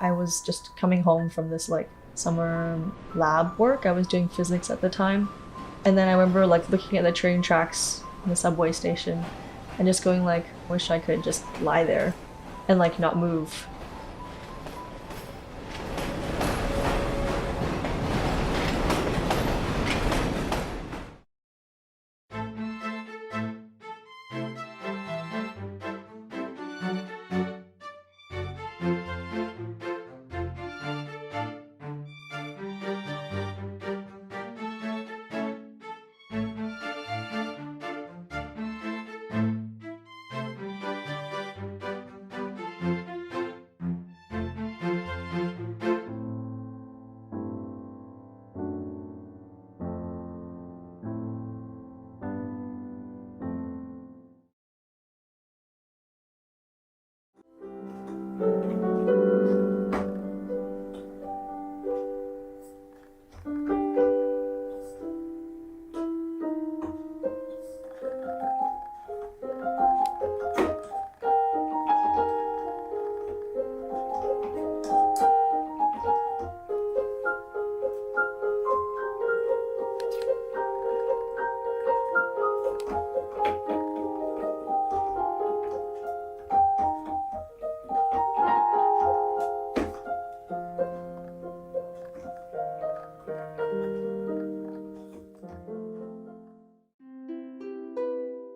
I was just coming home from this like summer lab work. I was doing physics at the time. And then I remember like looking at the train tracks in the subway station and just going like, wish I could just lie there and like not move.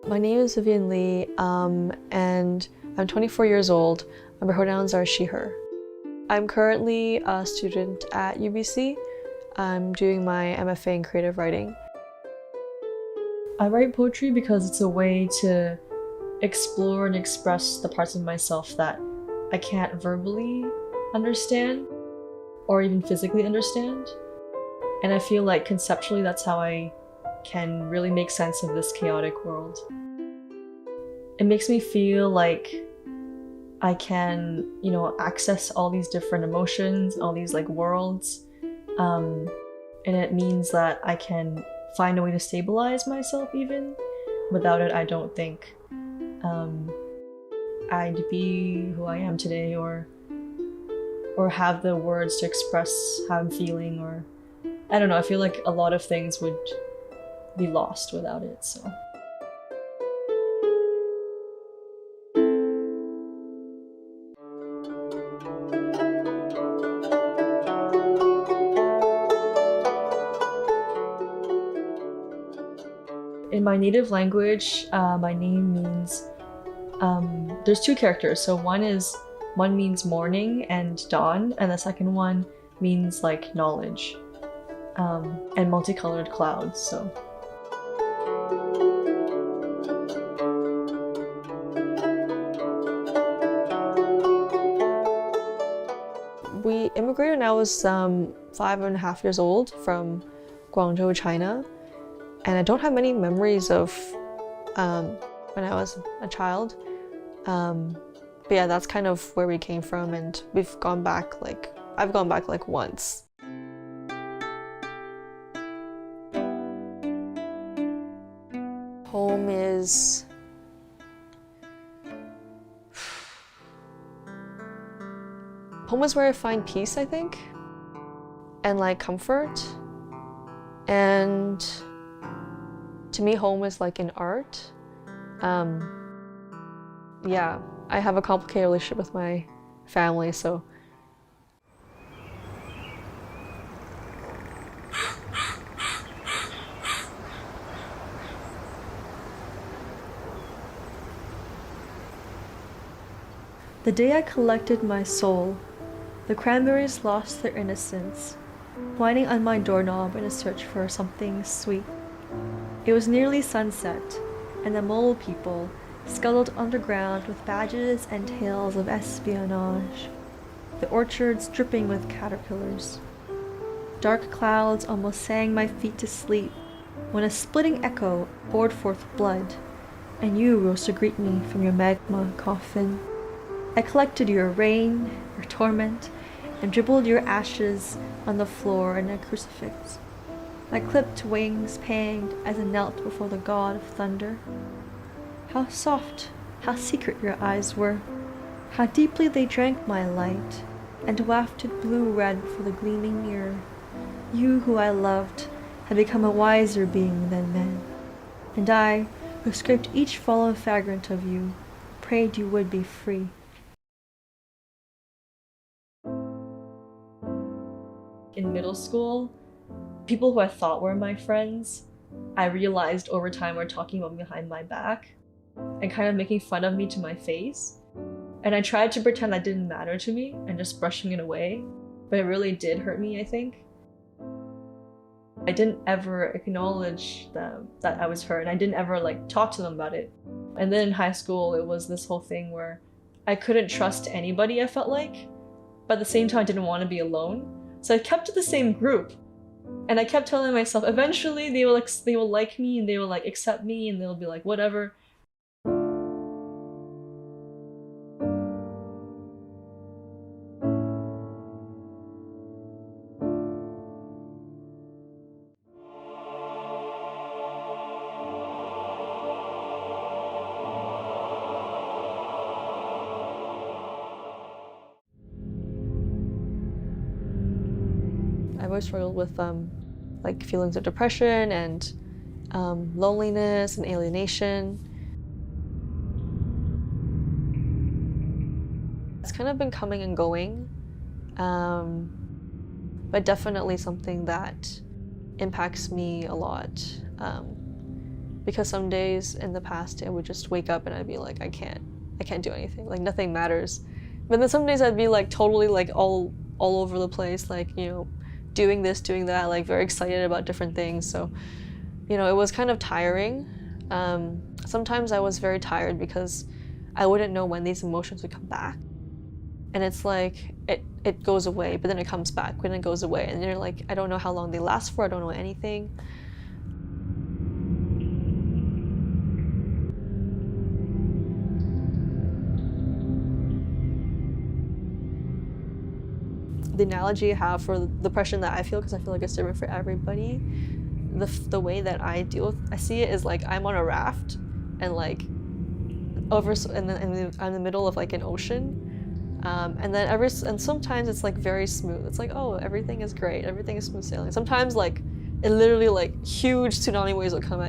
My name is Vivian Li, and I'm 24 years old. My pronouns are she, her. I'm currently a student at UBC. I'm doing my MFA in creative writing. I write poetry because it's a way to explore and express the parts of myself that I can't verbally understand or even physically understand. And I feel like conceptually that's how I can really make sense of this chaotic world. It makes me feel like I can, access all these different emotions, all these like worlds, and it means that I can find a way to stabilize myself even. Without it, I don't think I'd be who I am today or have the words to express how I'm feeling, or I don't know, I feel like a lot of things would be lost without it, so. In my native language, my name means, there's two characters. So one means morning and dawn, and the second one means like knowledge, and multicolored clouds, so. We immigrated when I was 5.5 years old from Guangzhou, China. And I don't have many memories of when I was a child. But yeah, that's kind of where we came from, and I've gone back like once. Home is where I find peace, I think, and like comfort. And to me, home is like an art. Yeah, I have a complicated relationship with my family, so. The day I collected my soul, the cranberries lost their innocence, whining on my doorknob in a search for something sweet. It was nearly sunset, and the mole people scuttled underground with badges and tales of espionage, the orchards dripping with caterpillars. Dark clouds almost sang my feet to sleep when a splitting echo poured forth blood, and you rose to greet me from your magma coffin. I collected your rain, your torment, and dribbled your ashes on the floor in a crucifix. My clipped wings panged as I knelt before the god of thunder. How soft, how secret your eyes were, how deeply they drank my light, and wafted blue-red for the gleaming mirror. You who I loved had become a wiser being than men, and I, who scraped each fallen fragment of you, prayed you would be free. In middle school, people who I thought were my friends, I realized over time were talking about me behind my back and kind of making fun of me to my face. And I tried to pretend that didn't matter to me and just brushing it away, but it really did hurt me, I think. I didn't ever acknowledge them that I was hurt, and I didn't ever talk to them about it. And then in high school, it was this whole thing where I couldn't trust anybody, I felt like, but at the same time I didn't want to be alone. So I kept to the same group, and I kept telling myself eventually they will like me and they will accept me and they'll be like whatever. I've always struggled with feelings of depression and loneliness and alienation. It's kind of been coming and going, but definitely something that impacts me a lot. Because some days in the past I would just wake up and I'd be like, I can't do anything, nothing matters. But then some days I'd be totally all over the place, doing this, doing that, very excited about different things. So, it was kind of tiring. Sometimes I was very tired because I wouldn't know when these emotions would come back. And it's it goes away, but then it comes back, when it goes away. And you're I don't know how long they last for, I don't know anything. The analogy I have for the depression that I feel, because I feel it's different for everybody, the way that I see it is I'm on a raft and I'm in the middle of an ocean, and sometimes it's very smooth. It's oh, everything is great, everything is smooth sailing. Sometimes it literally huge tsunami waves will come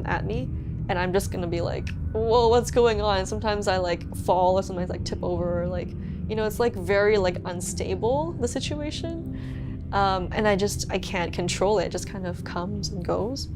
at me, and I'm just gonna be whoa, what's going on? And sometimes I fall, or sometimes tip over, or it's very unstable, the situation, and I can't control it. It just kind of comes and goes.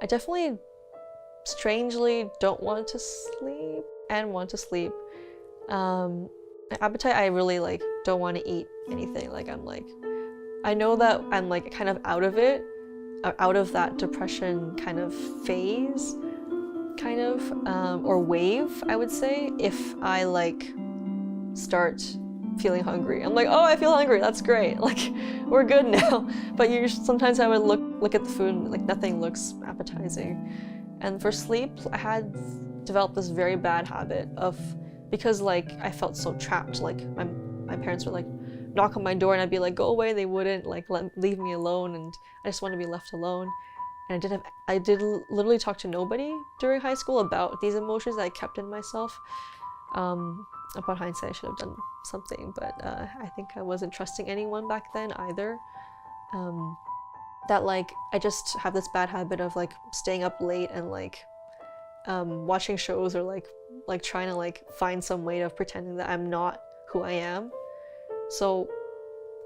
I definitely strangely don't want to sleep and want to sleep. My appetite, I really don't want to eat anything. I know that I'm kind of out of it, out of that depression kind of phase, or wave, I would say, if I start feeling hungry. I'm oh, I feel hungry, that's great, we're good now. But sometimes I would look at the food and nothing looks appetizing. And for sleep, I had developed this very bad habit of, because I felt so trapped, my parents would knock on my door and I'd be go away, they wouldn't leave me alone, and I just wanted to be left alone. And I did literally talk to nobody during high school about these emotions that I kept in myself. Upon hindsight, I should have done something, but I think I wasn't trusting anyone back then either. That I just have this bad habit of staying up late and watching shows, or trying to find some way of pretending that I'm not who I am. So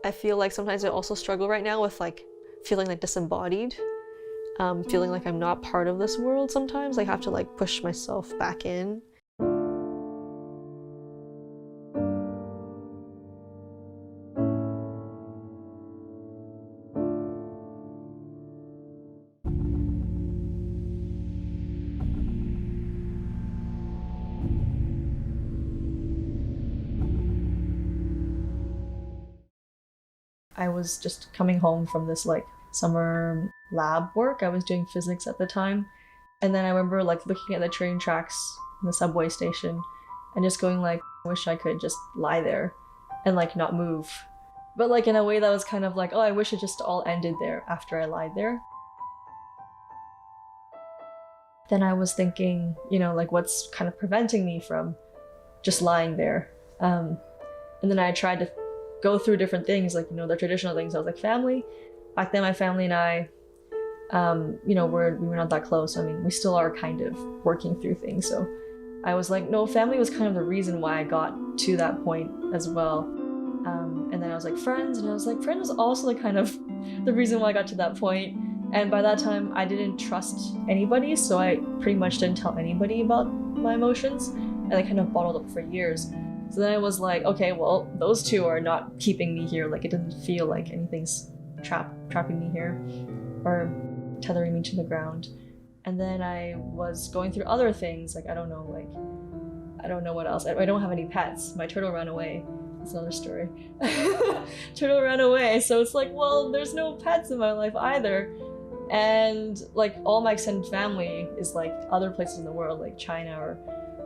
I feel sometimes I also struggle right now with feeling disembodied, feeling I'm not part of this world. Sometimes I have to push myself back in. I was just coming home from this summer lab work. I was doing physics at the time. And then I remember like looking at the train tracks in the subway station and just going like, I wish I could just lie there and like not move. But like in a way that was kind of like, oh, I wish it just all ended there after I lied there. Then I was thinking, you know, like what's kind of preventing me from just lying there. And then I tried to go through different things, like, you know, the traditional things. I was like, family. Back then, my family and I, you know, we were not that close. I mean, we still are kind of working through things. So I was like, no, family was kind of the reason why I got to that point as well. And then I was like, friends, and I was like, friends was also like kind of the reason why I got to that point. And by that time, I didn't trust anybody, so I pretty much didn't tell anybody about my emotions, and I kind of bottled up for years. So then I was like, okay, well, those two are not keeping me here. Like, it doesn't feel like anything's trapping me here or tethering me to the ground. And then I was going through other things, like, I don't know what else. I don't have any pets. My turtle ran away. That's another story. Turtle ran away, so it's like, well, there's no pets in my life either. And like all my extended family is like other places in the world, like China or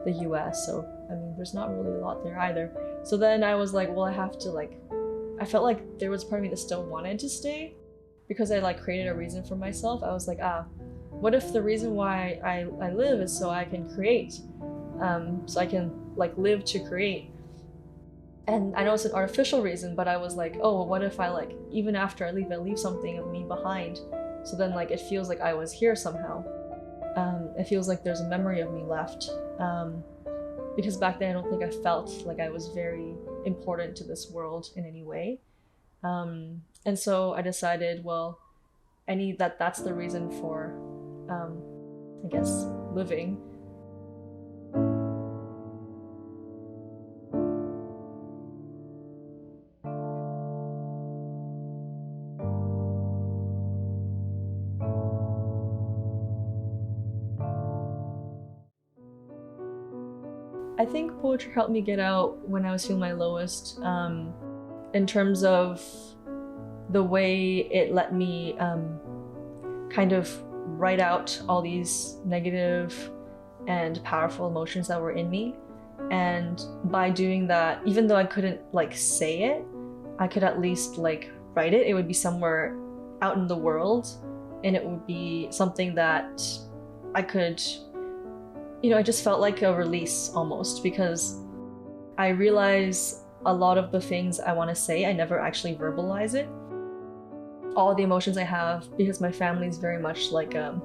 the US. So I mean, there's not really a lot there either. So then I was like, well, I have to like, I felt like there was part of me that still wanted to stay because I like created a reason for myself. I was like, what if the reason why I live is so I can create, so I can like live to create. And I know it's an artificial reason, but I was like, oh, what if I like, even after I leave something of me behind. So then like, it feels like I was here somehow. It feels like there's a memory of me left. Because back then I don't think I felt like I was very important to this world in any way. And so I decided, well, that's the reason for, I guess, living. I think poetry helped me get out when I was feeling my lowest, in terms of the way it let me kind of write out all these negative and powerful emotions that were in me. And by doing that, even though I couldn't like say it, I could at least like write it. It would be somewhere out in the world, and it would be something that I could, you know, I just felt like a release almost, because I realize a lot of the things I want to say, I never actually verbalize it. All the emotions I have, because my family is very much like a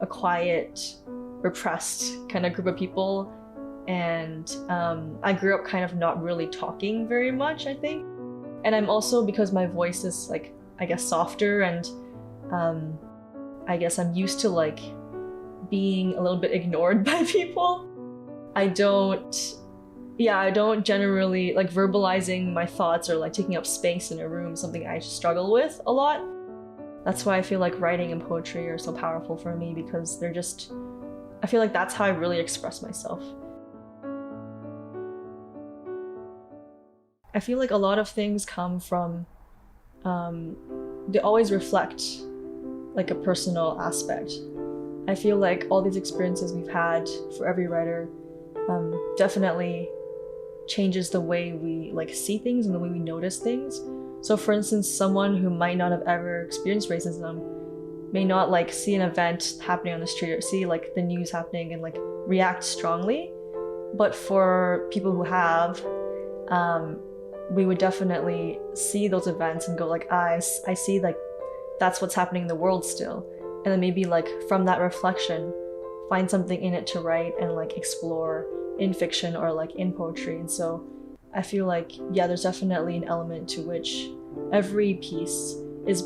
quiet, repressed kind of group of people. And I grew up kind of not really talking very much, I think. And I'm also, because my voice is like, I guess, softer, and I guess I'm used to like being a little bit ignored by people. I don't generally like verbalizing my thoughts or like taking up space in a room, something I struggle with a lot. That's why I feel like writing and poetry are so powerful for me, because they're just, I feel like that's how I really express myself. I feel like a lot of things come from, they always reflect like a personal aspect. I feel like all these experiences we've had for every writer definitely changes the way we like see things and the way we notice things. So for instance, someone who might not have ever experienced racism may not like see an event happening on the street or see like the news happening and like react strongly. But for people who have, we would definitely see those events and go like, I see like that's what's happening in the world still. And then maybe like from that reflection, find something in it to write and like explore in fiction or like in poetry. And so I feel like, yeah, there's definitely an element to which every piece is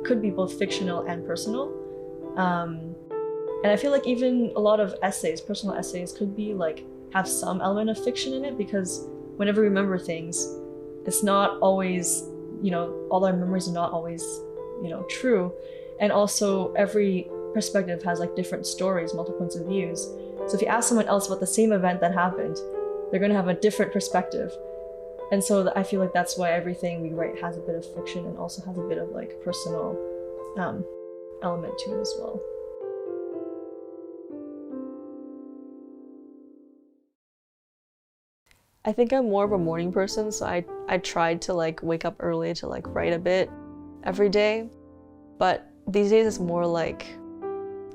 could be both fictional and personal. And I feel like even a lot of essays, personal essays, could be like, have some element of fiction in it, because whenever we remember things, it's not always, you know, all our memories are not always, you know, true. And also every perspective has like different stories, multiple points of views. So if you ask someone else about the same event that happened, they're going to have a different perspective. And so I feel like that's why everything we write has a bit of fiction and also has a bit of like personal element to it as well. I think I'm more of a morning person, so I tried to like wake up early to like write a bit every day, but these days it's more like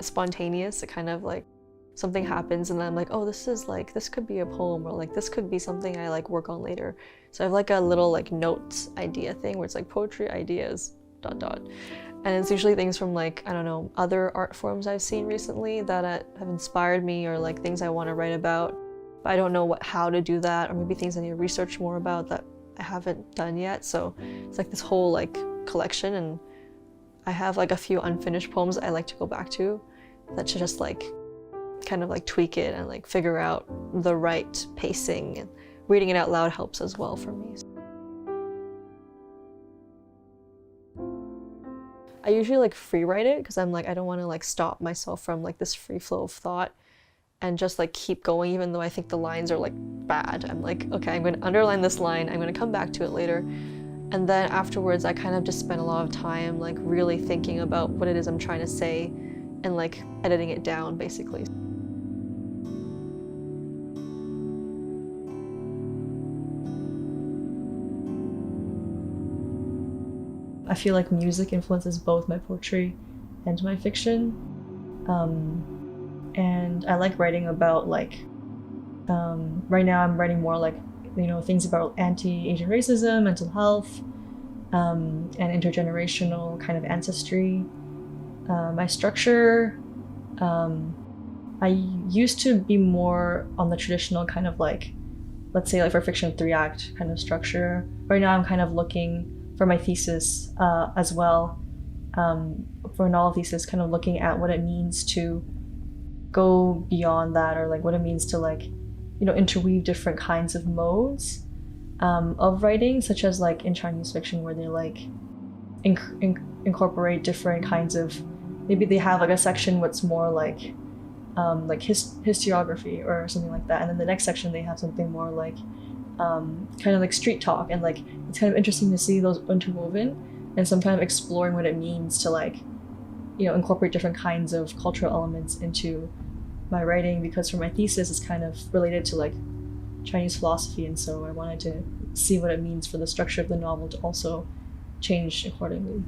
spontaneous. It kind of like something happens and then I'm like, oh, this could be a poem, or like this could be something I like work on later. So I have like a little like notes idea thing where it's like poetry ideas ... And it's usually things from like, I don't know, other art forms I've seen recently that have inspired me, or like things I want to write about, but I don't know how to do that, or maybe things I need to research more about that I haven't done yet. So it's like this whole like collection, and I have like a few unfinished poems I like to go back to that should just like kind of like tweak it and like figure out the right pacing, and reading it out loud helps as well for me. I usually like free write it because I'm like, I don't want to like stop myself from like this free flow of thought and just like keep going even though I think the lines are like bad. I'm like, okay, I'm going to underline this line, I'm going to come back to it later. And then afterwards I kind of just spend a lot of time like really thinking about what it is I'm trying to say and like editing it down basically. I feel like music influences both my poetry and my fiction. And I like writing about like, right now I'm writing more like, you know, things about anti-Asian racism, mental health, and intergenerational kind of ancestry. My structure, I used to be more on the traditional kind of like, let's say like for fiction, 3-act kind of structure. Right now I'm kind of looking for my thesis as well, for a novel thesis, kind of looking at what it means to go beyond that, or like what it means to like, you know, interweave different kinds of modes of writing, such as like in Chinese fiction where they like incorporate different kinds of, maybe they have like a section what's more like historiography or something like that, and then the next section they have something more like kind of like street talk, and like it's kind of interesting to see those interwoven, and so I'm kind of exploring what it means to like, you know, incorporate different kinds of cultural elements into my writing, because for my thesis it's kind of related to like Chinese philosophy, and so I wanted to see what it means for the structure of the novel to also change accordingly.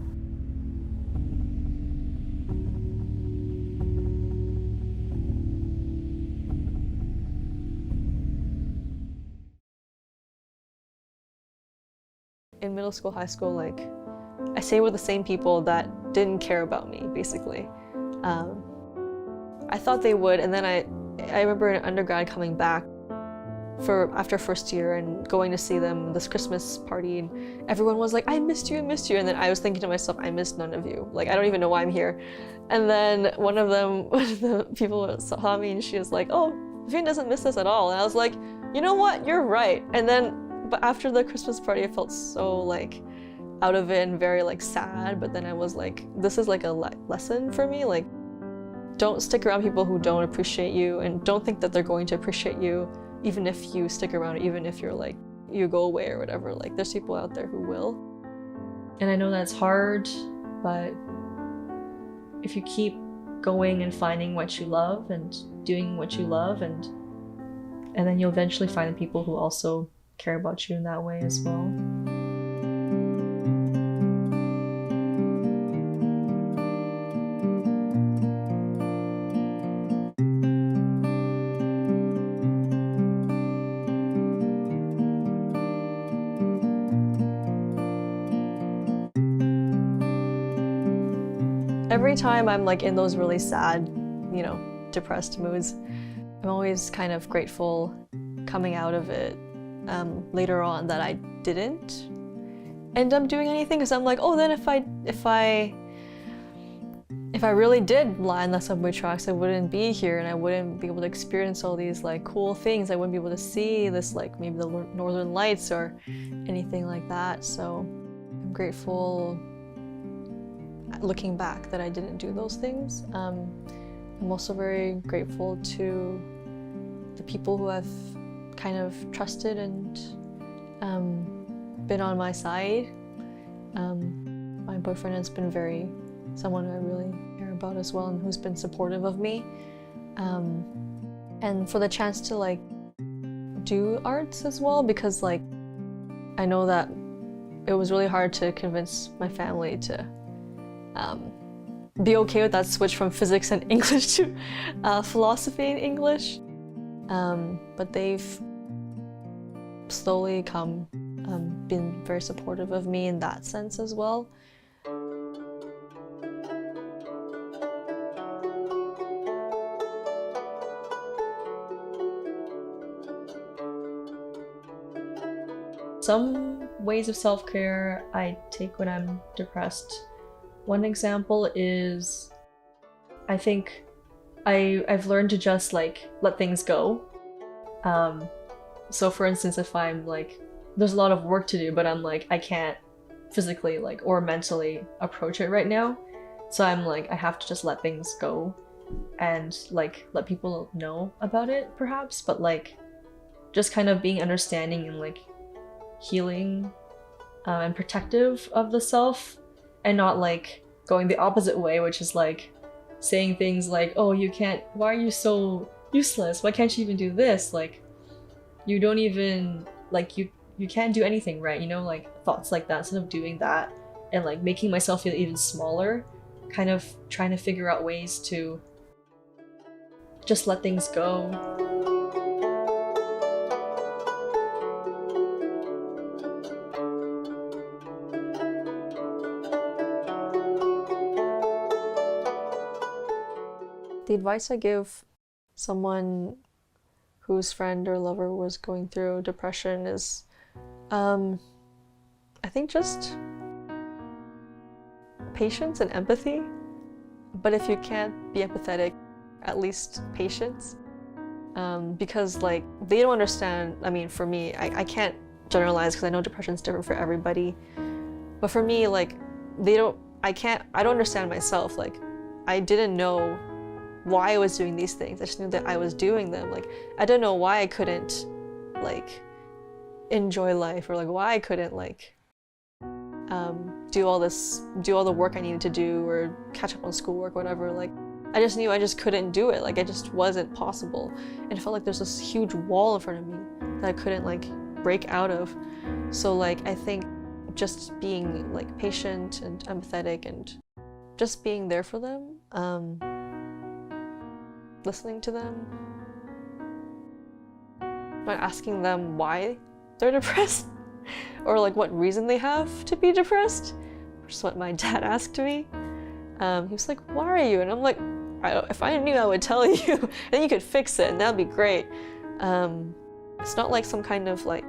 In middle school, high school, like I stayed with the same people that didn't care about me, basically. I thought they would, and then I remember in undergrad coming back after first year and going to see them this Christmas party, and everyone was like, I missed you, and then I was thinking to myself, I missed none of you. Like, I don't even know why I'm here. And then one of the people saw me and she was like, oh, Vivian doesn't miss us at all. And I was like, you know what, you're right. And then, but after the Christmas party, I felt so like out of it and very like sad, but then I was like, this is like a lesson for me, like don't stick around people who don't appreciate you, and don't think that they're going to appreciate you even if you stick around, or even if you're like, you go away or whatever. Like there's people out there who will. And I know that's hard, but if you keep going and finding what you love and doing what you love, and then you'll eventually find the people who also care about you in that way as well. Every time I'm like in those really sad, you know, depressed moods, I'm always kind of grateful coming out of it later on that I didn't end up doing anything, because I'm like, oh, then if I really did lie on the subway tracks, I wouldn't be here, and I wouldn't be able to experience all these like cool things. I wouldn't be able to see this, like maybe the Northern Lights or anything like that. So I'm grateful looking back that I didn't do those things. I'm also very grateful to the people who have kind of trusted and been on my side. My boyfriend has been very someone I really care about as well and who's been supportive of me. And for the chance to like do arts as well, because like I know that it was really hard to convince my family to be okay with that switch from physics and English to philosophy and English. But they've slowly been very supportive of me in that sense as well. Some ways of self-care I take when I'm depressed. One example is, I think I've learned to just like let things go. So for instance, if I'm like, there's a lot of work to do, but I'm like, I can't physically like or mentally approach it right now. So I'm like, I have to just let things go and like let people know about it perhaps, but like just kind of being understanding and like healing and protective of the self, and not like going the opposite way, which is like saying things like, oh, you can't, why are you so useless? Why can't you even do this? Like, you don't even, like, you can't do anything right, you know, like thoughts like that. Instead of doing that and like making myself feel even smaller, kind of trying to figure out ways to just let things go. The advice I give someone whose friend or lover was going through depression is, I think just patience and empathy. But if you can't be empathetic, at least patience. Because like, they don't understand, I mean, for me, I can't generalize because I know depression is different for everybody. But for me, like, I don't understand myself. Like, I didn't know why I was doing these things. I just knew that I was doing them. Like, I don't know why I couldn't like enjoy life, or like why I couldn't like do all the work I needed to do or catch up on schoolwork, whatever. Like, I just knew I just couldn't do it. Like, it just wasn't possible. And it felt like there's this huge wall in front of me that I couldn't like break out of. So like, I think just being like patient and empathetic and just being there for them, listening to them, not asking them why they're depressed or like what reason they have to be depressed, which is what my dad asked me. He was like, why are you? And I'm like, if I knew, I would tell you. Then you could fix it and that'd be great. It's not like some kind of like,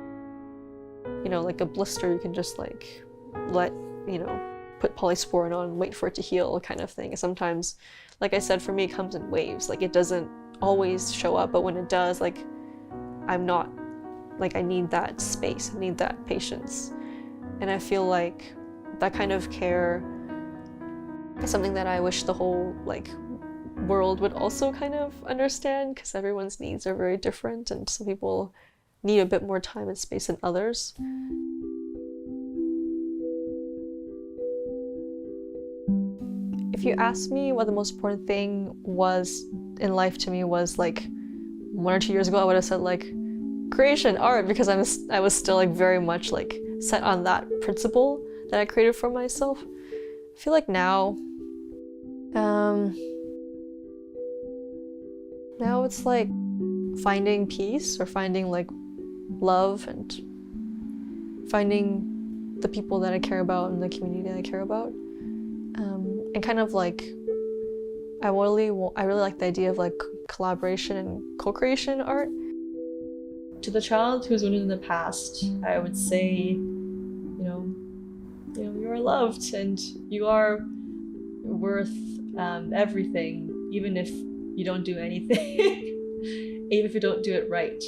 you know, like a blister you can just like let, you know, put polysporin on and wait for it to heal kind of thing. Sometimes, like I said, for me, it comes in waves. Like, it doesn't always show up, but when it does, like, I'm not, like, I need that space, I need that patience. And I feel like that kind of care is something that I wish the whole, like, world would also kind of understand, because everyone's needs are very different, and some people need a bit more time and space than others. If you asked me what the most important thing was in life to me was like 1 or 2 years ago, I would have said like creation, art, because I was still like very much like set on that principle that I created for myself. I feel like now it's like finding peace, or finding like love, and finding the people that I care about and the community that I care about. And kind of like, I really like the idea of like collaboration and co-creation art. To the child who's wounded in the past, I would say, you know, you are loved and you are worth everything, even if you don't do anything, even if you don't do it right.